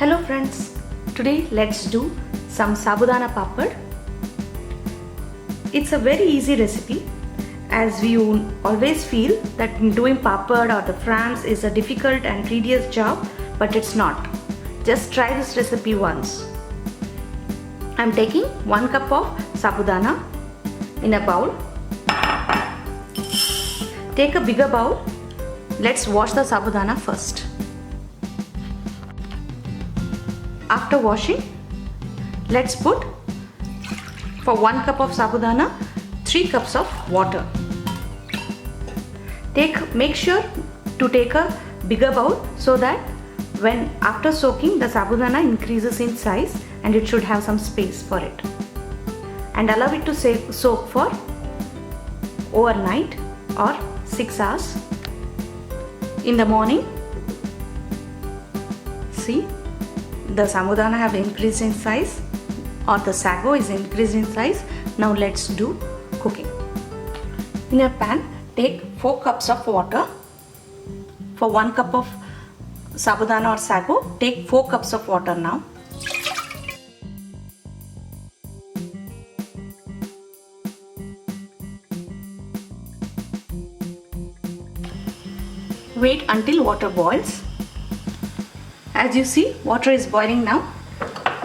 Hello friends, today let's do some Sabudana papad. It's a very easy recipe as we always feel that doing papad or the franz is a difficult and tedious job, but it's not. Just try this recipe once. I'm taking 1 cup of Sabudana in a bowl. Take a bigger bowl. Let's wash the Sabudana first. After washing, let's put for 1 cup of Sabudana 3 cups of water. Make sure to take a bigger bowl so that when after soaking the Sabudana increases in size and it should have some space for it. And allow it to soak for overnight or 6 hours. In the morning, see, the Sabudana have increased in size or the sago is increased in size. Now let's do cooking. In a pan, take 4 cups of water. For 1 cup of Sabudana or sago, take 4 cups of water now. Wait until water boils. As you see, water is boiling now.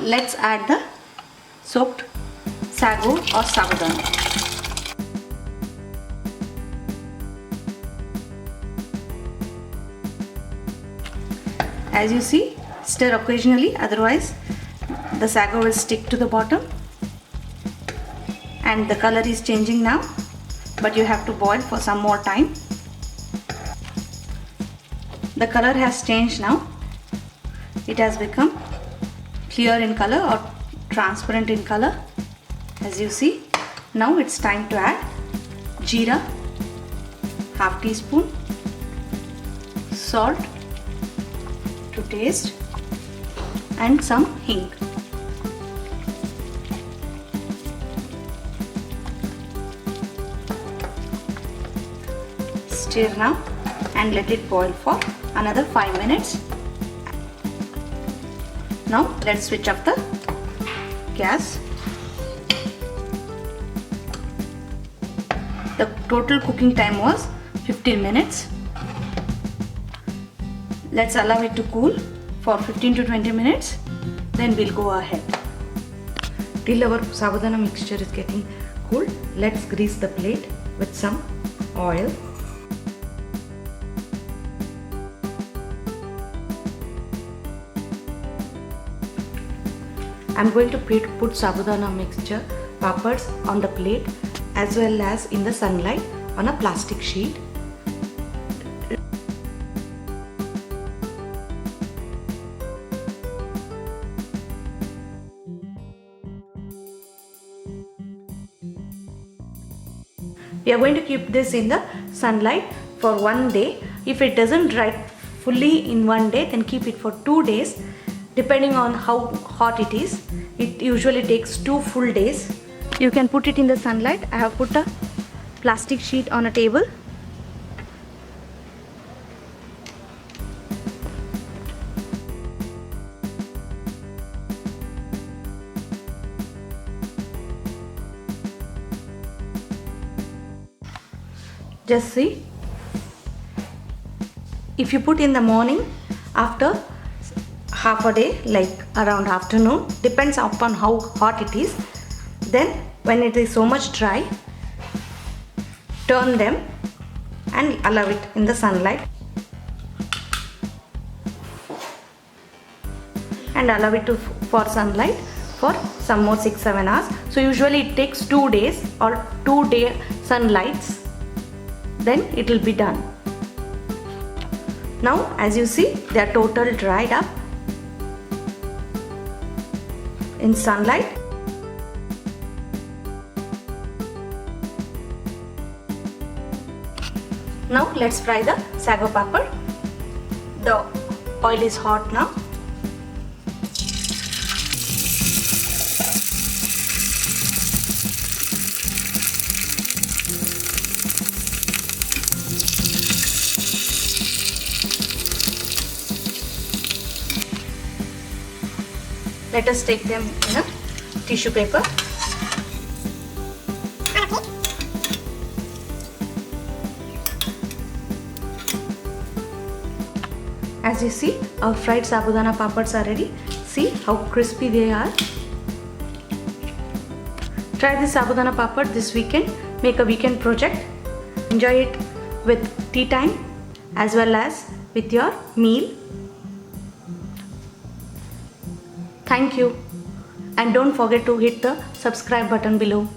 Let's add the soaked sago or Sabudana. As you see, stir occasionally, otherwise the sago will stick to the bottom. And the color is changing now, but you have to boil for some more time. The color has changed now. It has become clear in color or transparent in color, as you see. Now it's time to add jeera, half teaspoon, salt to taste, and some hing. Stir now and let it boil for another 5 minutes. Now let's switch off the gas. The total cooking time was 15 minutes. Let's allow it to cool for 15 to 20 minutes. Then we'll go ahead. Till our Sabudana mixture is getting cool, let's grease the plate with some oil. I'm going to put Sabudana mixture papads on the plate as well as in the sunlight on a plastic sheet. We are going to keep this in the sunlight for 1 day. If it doesn't dry fully in 1 day, then keep it for 2 days. Depending on how hot it is, it usually takes 2 full days. You can put it in the sunlight. I have put a plastic sheet on a table. Just see, if you put in the morning after half a day, like around afternoon, depends upon how hot it is, then when it is so much dry, turn them and allow it in the sunlight and allow it for sunlight for some more 6-7 hours. So usually it takes 2 days or 2-day sunlights, then it will be done. Now as you see, they are totally dried up in sunlight. Now let's fry the sago papad. The oil is hot now. Let us take them in a tissue paper. As you see, our fried sabudana papads are ready. See how crispy they are. Try this sabudana papad this weekend. Make a weekend project. Enjoy it with tea time as well as with your meal. Thank you, and don't forget to hit the subscribe button below.